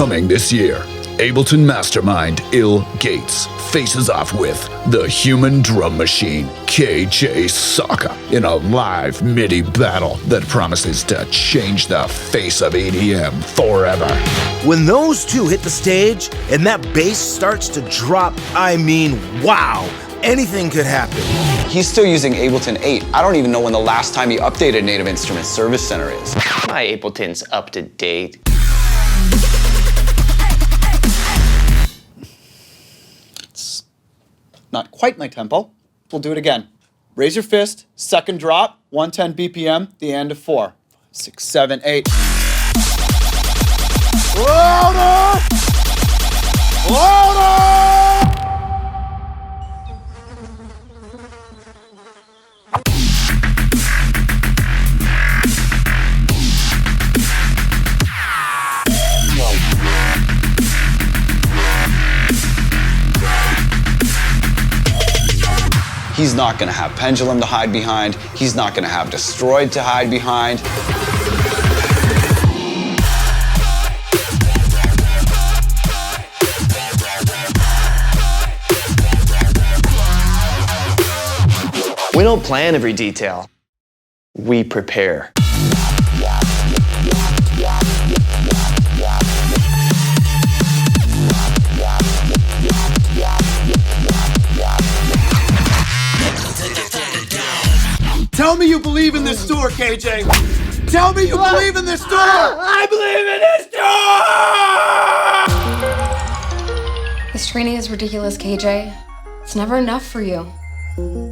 Coming this year, Ableton mastermind ill.Gates faces off with the human drum machine KJ Sawka in a live MIDI battle that promises to change the face of EDM forever. When those two hit the stage and that bass starts to drop, I mean, wow, anything could happen. He's still using Ableton 8. I don't even know when the last time he updated Native Instruments Service Center is. My Ableton's up to date. It's not quite my tempo. We'll do it again. Raise your fist, second drop, 110 BPM, the end of 4. 6, 7, 8. Louder! Louder! He's not gonna have Pendulum to hide behind. He's not gonna have Destroyed to hide behind. We don't plan every detail. We prepare. Tell me you believe in this store, KJ. Tell me you believe in this store. I believe in this store. This training is ridiculous, KJ. It's never enough for you.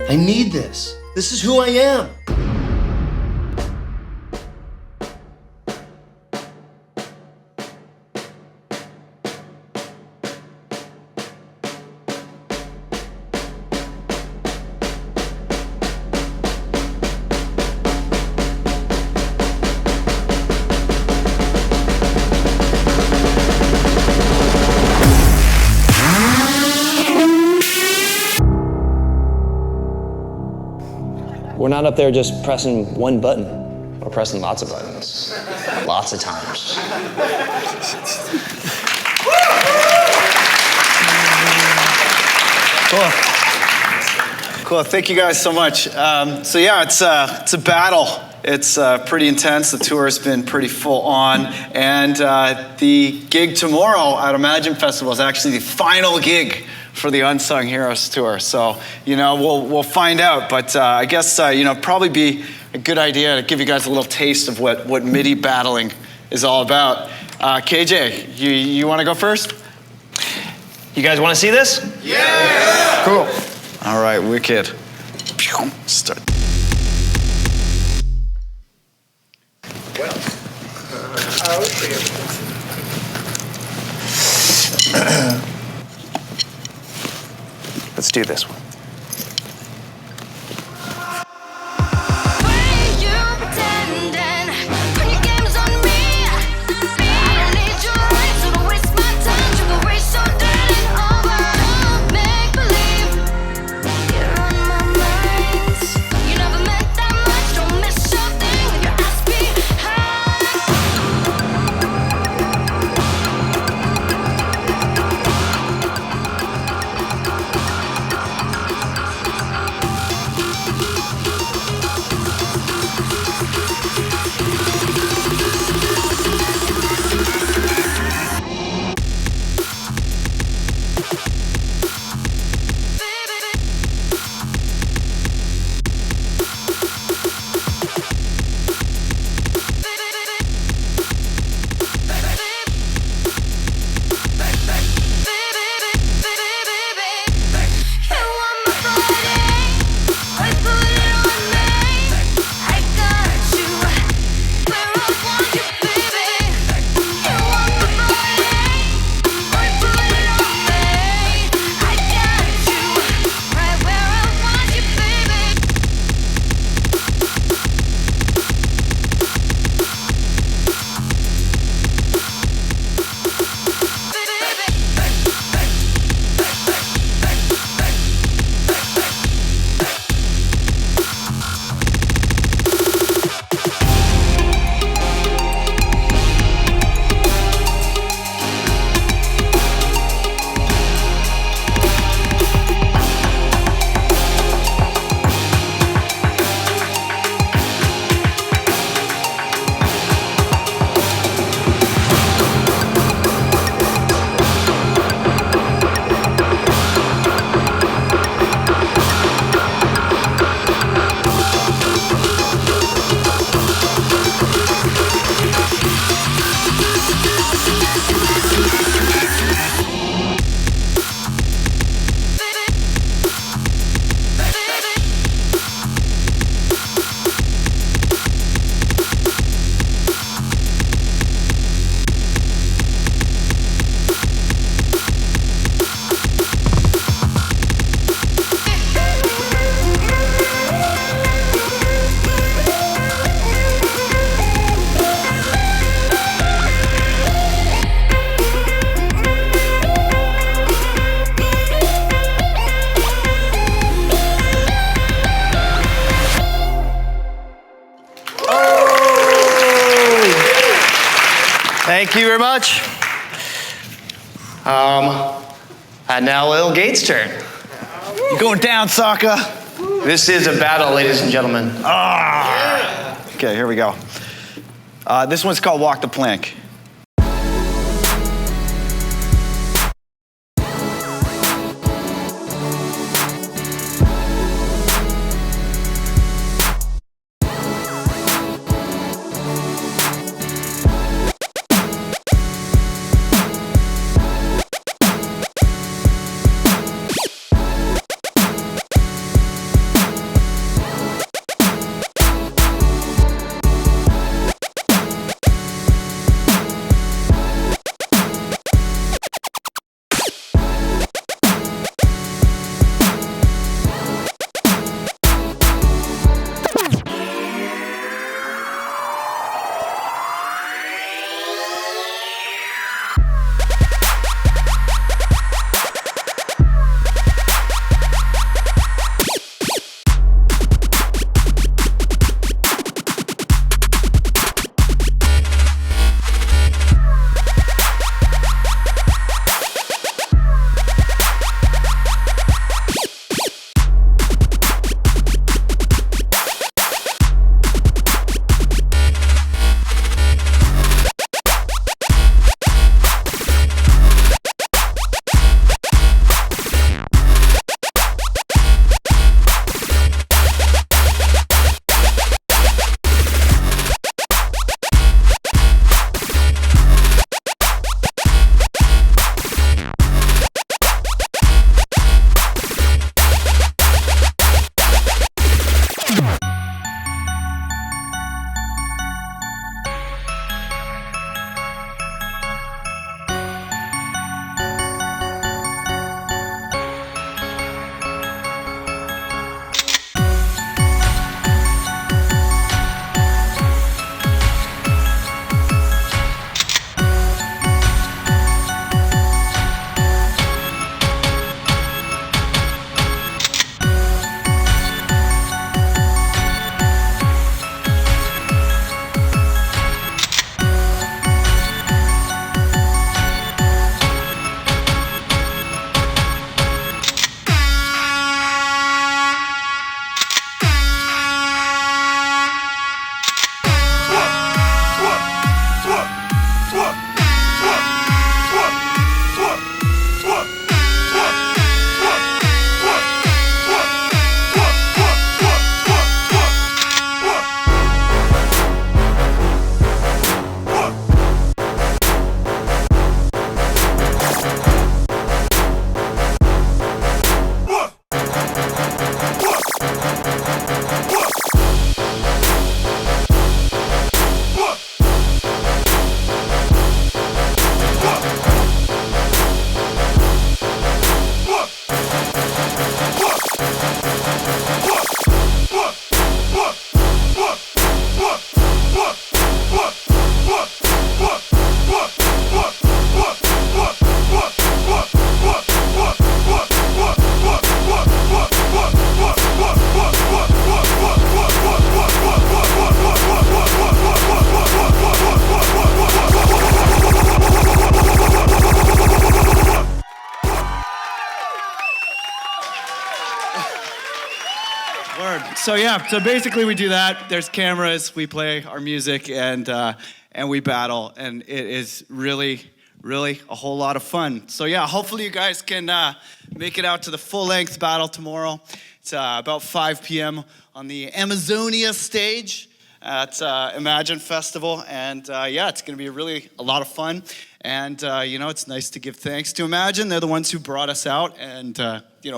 I need this. This is who I am. We're not up there just pressing one button. We're pressing lots of buttons. Lots of times. Cool. Cool. Thank you guys so much. So yeah, it's a battle. It's pretty intense. The tour has been pretty full on, and the gig tomorrow at Imagine Festival is actually the final gig for the Unsung Heroes tour. So, you know, we'll find out. But I guess, you know, probably be a good idea to give you guys a little taste of what MIDI battling is all about. KJ, you want to go first? You guys want to see this? Yeah! Cool. All right, wicked. Start. Let's do this one. Thank you very much. And now ill.Gates' turn. You going down, Sawka? This is a battle, ladies and gentlemen. Okay, here we go. This one's called Walk the Plank. So basically we do that. There's cameras, we play our music, and we battle, and it is really a whole lot of fun. So yeah, hopefully you guys can make it out to the full-length battle tomorrow. It's about 5 p.m. on the Amazonia stage at Imagine Festival, and yeah, it's going to be a lot of fun. And it's nice to give thanks to Imagine. They're the ones who brought us out and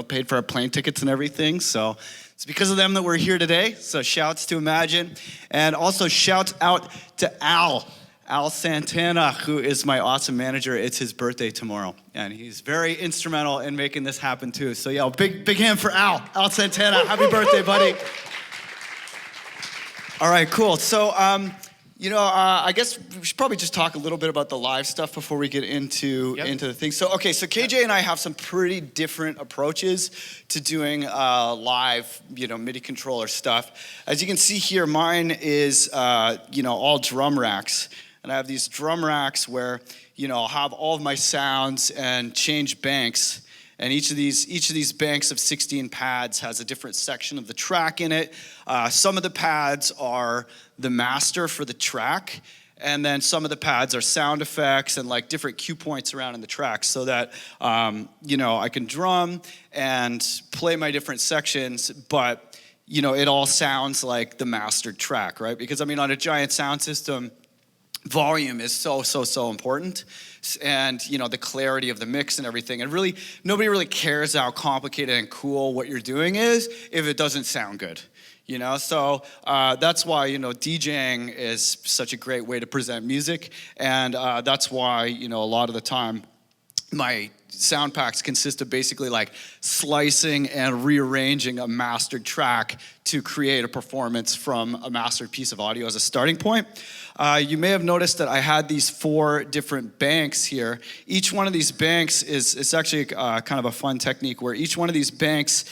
paid for our plane tickets and everything. So it's because of them that we're here today. So shouts to Imagine, and also shouts out to Al Santana, who is my awesome manager. It's his birthday tomorrow, and he's very instrumental in making this happen too. So yeah, big hand for Al Santana. Happy birthday, buddy. All right, cool. So I guess we should probably just talk a little bit about the live stuff before we get into the thing. So KJ and I have some pretty different approaches to doing live, MIDI controller stuff. As you can see here, mine is all drum racks. and I have these drum racks where, I'll have all of my sounds and change banks. And each of these banks of 16 pads has a different section of the track in it. Some of the pads are the master for the track, and then some of the pads are sound effects and like different cue points around in the track, so that I can drum and play my different sections, but it all sounds like the mastered track, right? Because on a giant sound system, volume is so important, and the clarity of the mix and everything, and really nobody really cares how complicated and cool what you're doing is if it doesn't sound good. So that's why DJing is such a great way to present music, and that's why a lot of the time my sound packs consist of basically like slicing and rearranging a mastered track to create a performance from a mastered piece of audio as a starting point. You may have noticed that I had these 4 different banks here. Each one of these banks is actually kind of a fun technique where each one of these banks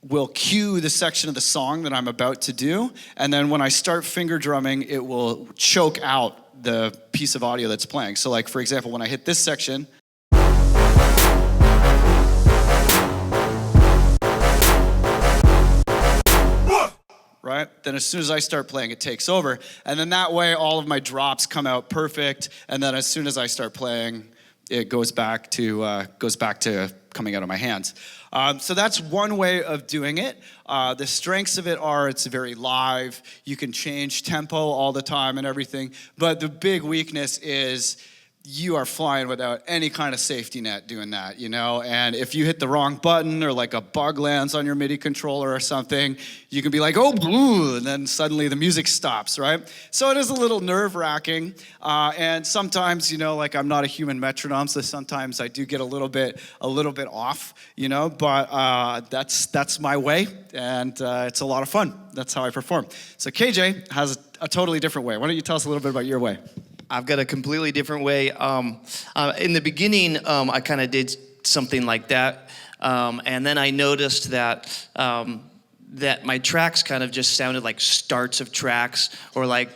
will cue the section of the song that I'm about to do, and then when I start finger drumming, it will choke out the piece of audio that's playing. So like, for example, when I hit this section, right? Then as soon as I start playing, it takes over. And then that way, all of my drops come out perfect. And then as soon as I start playing, it goes back to coming out of my hands. So that's one way of doing it. The strengths of it are it's very live. You can change tempo all the time and everything. But the big weakness is you are flying without any kind of safety net doing that, And if you hit the wrong button or like a bug lands on your MIDI controller or something, you can be like, oh, blue, and then suddenly the music stops, right? So it is a little nerve-wracking. And sometimes, like I'm not a human metronome, so sometimes I do get a little bit off, but that's my way, and it's a lot of fun. That's how I perform. So KJ has a totally different way. Why don't you tell us a little bit about your way? I've got a completely different way. In the beginning, I kind of did something like that, and then I noticed that my tracks kind of just sounded like starts of tracks, or like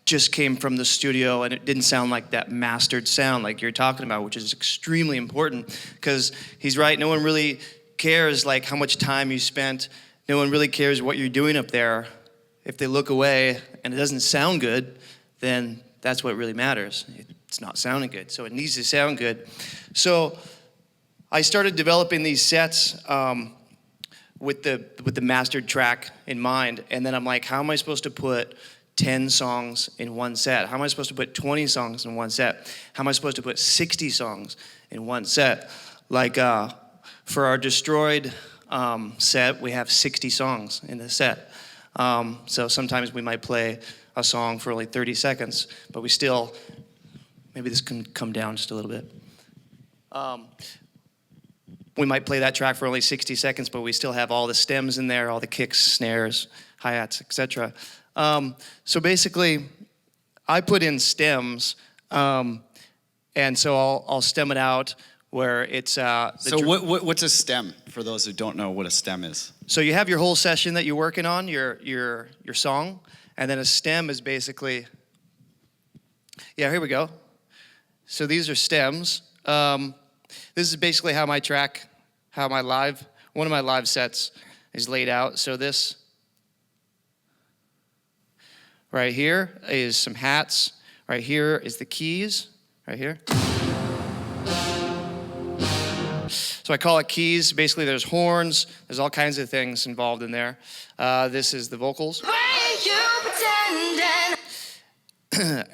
just came from the studio, and it didn't sound like that mastered sound like you're talking about, which is extremely important, because he's right. No one really cares like how much time you spent. No one really cares what you're doing up there. If they look away and it doesn't sound good, then that's what really matters. It's not sounding good, so it needs to sound good. So I started developing these sets with the mastered track in mind, and then I'm like, how am I supposed to put 10 songs in one set? How am I supposed to put 20 songs in one set? How am I supposed to put 60 songs in one set? Like for our Destroyed set, we have 60 songs in the set. So sometimes we might play a song for only 30 seconds, but we still, maybe this can come down just a little bit. We might play that track for only 60 seconds, but we still have all the stems in there, all the kicks, snares, hi-hats, etc. So basically, I put in stems, and so I'll stem it out where it's... what's a stem, for those who don't know what a stem is? So you have your whole session that you're working on, your song, and then a stem is basically, here we go. So these are stems. This is basically how one of my live sets is laid out. So this right here is some hats. Right here is the keys, right here. So I call it keys. Basically, there's horns. There's all kinds of things involved in there. This is the vocals.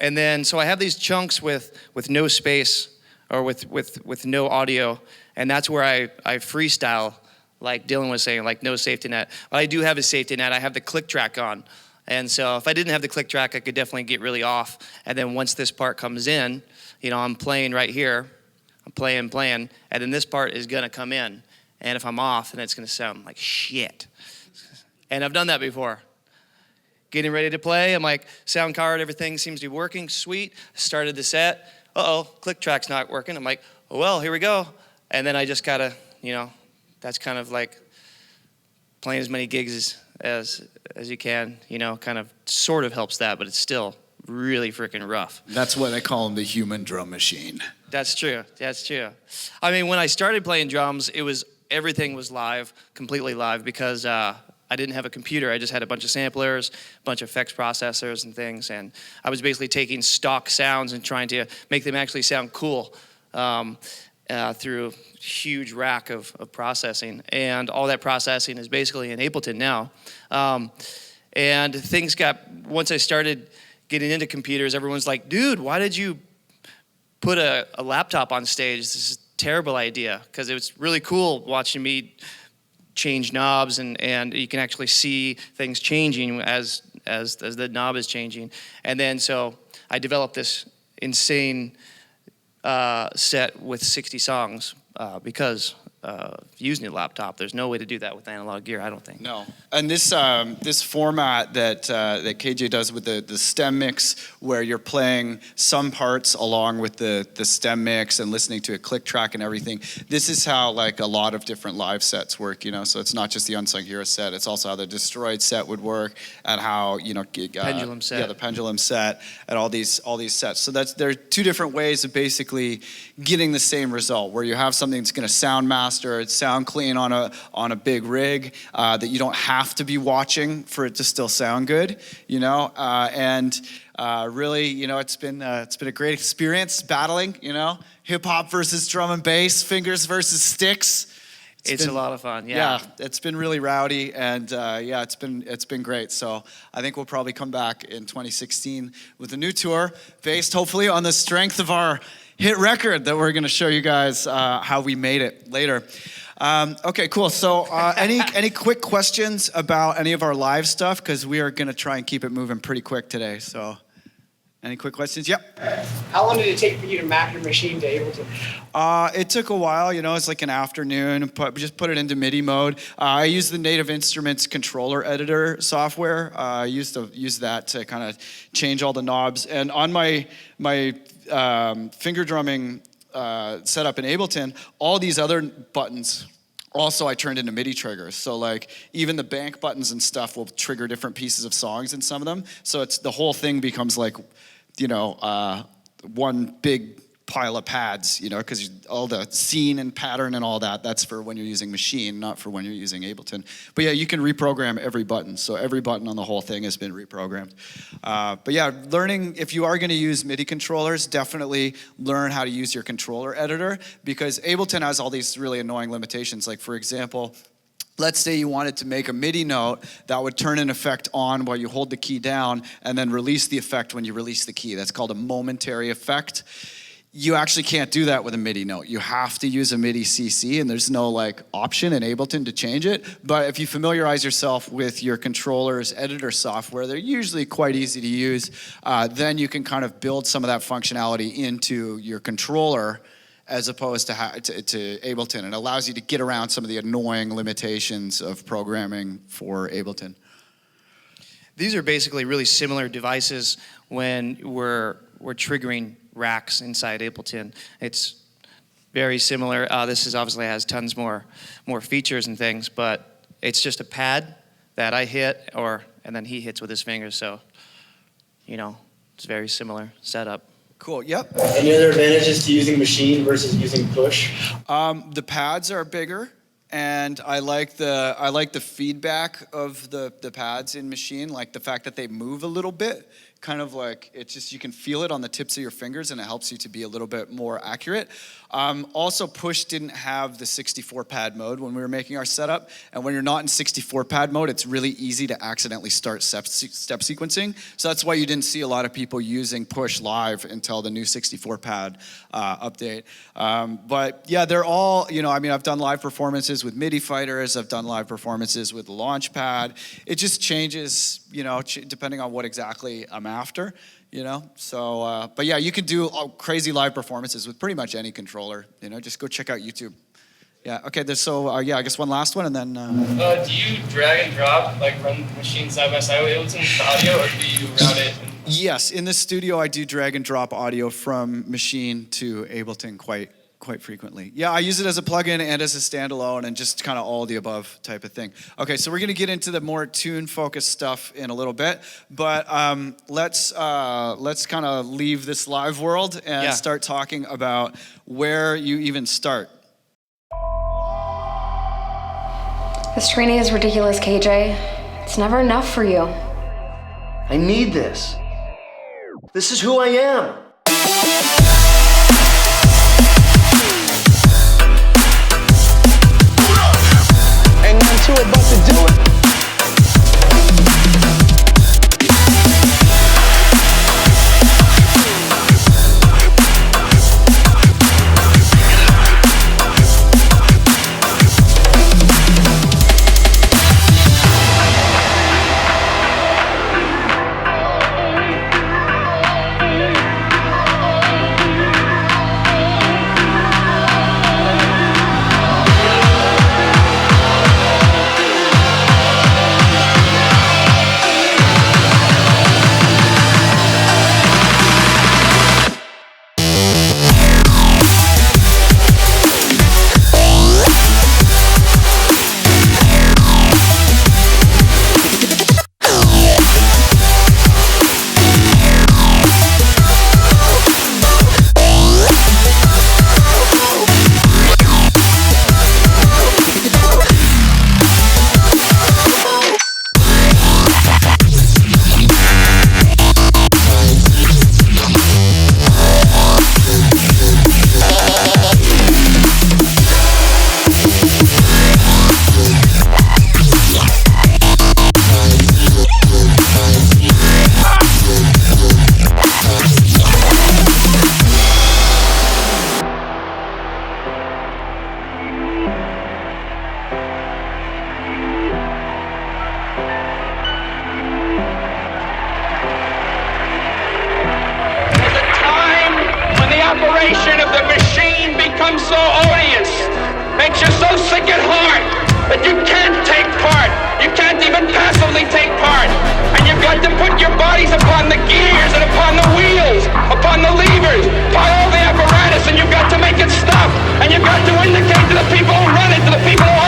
And then, so I have these chunks with no space, or with no audio, and that's where I freestyle, like Dylan was saying, like no safety net. But I do have a safety net. I have the click track on. And so if I didn't have the click track, I could definitely get really off. And then once this part comes in, I'm playing right here. I'm playing, and then this part is gonna come in. And if I'm off, then it's gonna sound like shit. And I've done that before. Getting ready to play, I'm like, sound card, everything seems to be working, sweet. Started the set, click track's not working. I'm like, oh well, here we go. And then I just gotta, that's kind of like playing as many gigs as you can, kind of sort of helps that, but it's still really freaking rough. That's why they call him the human drum machine. That's true. That's true. I mean, when I started playing drums, everything was live, completely live, because I didn't have a computer. I just had a bunch of samplers, a bunch of effects processors and things, and I was basically taking stock sounds and trying to make them actually sound cool through a huge rack of processing. And all that processing is basically in Ableton now. And things once I started getting into computers, everyone's like, dude, why did you put a laptop on stage? This is a terrible idea, because it was really cool watching me change knobs, and you can actually see things changing as the knob is changing. And then so I developed this insane set with 60 songs because using a laptop. There's no way to do that with analog gear, I don't think. No. And this this format that KJ does with the stem mix, where you're playing some parts along with the stem mix and listening to a click track and everything, this is how like a lot of different live sets work, you know. So it's not just the Unsung Heroes set, it's also how the Destroyed set would work, and how, you know, Pendulum set. Yeah, the Pendulum set, and all these sets. So there are two different ways of basically getting the same result, where you have something that's going to sound master, it's sound clean on a big rig that you don't have to be watching for it to still sound good, you know. Really, you know, it's been a great experience battling, you know, hip hop versus drum and bass, fingers versus sticks. It's a lot of fun. Yeah, it's been really rowdy, and it's been great. So I think we'll probably come back in 2016 with a new tour based hopefully on the strength of our hit record that we're going to show you guys how we made it later. Okay, cool. So any quick questions about any of our live stuff? Because we are going to try and keep it moving pretty quick today. So any quick questions? Yep. How long did it take for you to map your machine to Ableton? It took a while, you know, it's like an afternoon, just put it into MIDI mode. I use the Native Instruments controller editor software. I used to use that to kind of change all the knobs. And on my finger drumming setup in Ableton, all these other buttons also I turned into MIDI triggers. So like even the bank buttons and stuff will trigger different pieces of songs in some of them. So it's the whole thing becomes like, you know, one big pile of pads, you know, because all the scene and pattern and all that, that's for when you're using Machine, not for when you're using Ableton. But yeah, you can reprogram every button. So every button on the whole thing has been reprogrammed. But yeah, learning, if you are going to use MIDI controllers, definitely learn how to use your controller editor, because Ableton has all these really annoying limitations. Like for example, let's say you wanted to make a MIDI note that would turn an effect on while you hold the key down and then release the effect when you release the key. That's called a momentary effect. You actually can't do that with a MIDI note. You have to use a MIDI CC, and there's no like option in Ableton to change it. But if you familiarize yourself with your controller's editor software, they're usually quite easy to use. Then you can kind of build some of that functionality into your controller as opposed to Ableton. It allows you to get around some of the annoying limitations of programming for Ableton. These are basically really similar devices when we're triggering racks inside Ableton. It's very similar. This is obviously has tons more features and things, but it's just a pad that I hit, and then he hits with his fingers. So, you know, it's very similar setup. Cool. Yep. Any other advantages to using Machine versus using Push? The pads are bigger, and I like the feedback of the pads in Machine, like the fact that they move a little bit. Kind of like, it's just, you can feel it on the tips of your fingers, and it helps you to be a little bit more accurate. Also, Push didn't have the 64 pad mode when we were making our setup, and when you're not in 64 pad mode, it's really easy to accidentally start step sequencing. So that's why you didn't see a lot of people using Push live until the new 64 pad update. But yeah, they're all, you know, I mean, I've done live performances with MIDI fighters, I've done live performances with the Launchpad. It just changes, you know, depending on what exactly I'm after, you know. So, but yeah, you can do crazy live performances with pretty much any controller, you know. Just go check out YouTube. Yeah, okay, yeah, I guess one last one, and then... do you drag and drop, like run the machine side by side with Ableton for audio, or do you route it? Yes, in the studio I do drag and drop audio from Machine to Ableton quite quite frequently. Yeah, I use it as a plugin and as a standalone and just kind of all the above type of thing. Okay, so we're gonna get into the more tune-focused stuff in a little bit, but let's kind of leave this live world and start talking about where you even start. This training is ridiculous, KJ. It's never enough for you. I need this. This is who I am. Ain't nothing to it but to do it. operation of the machine becomes so odious, makes you so sick at heart that you can't take part. You can't even passively take part. And you've got to put your bodies upon the gears and upon the wheels, upon the levers, upon all the apparatus, and you've got to make it stop. And you've got to indicate to the people who run it, to the people who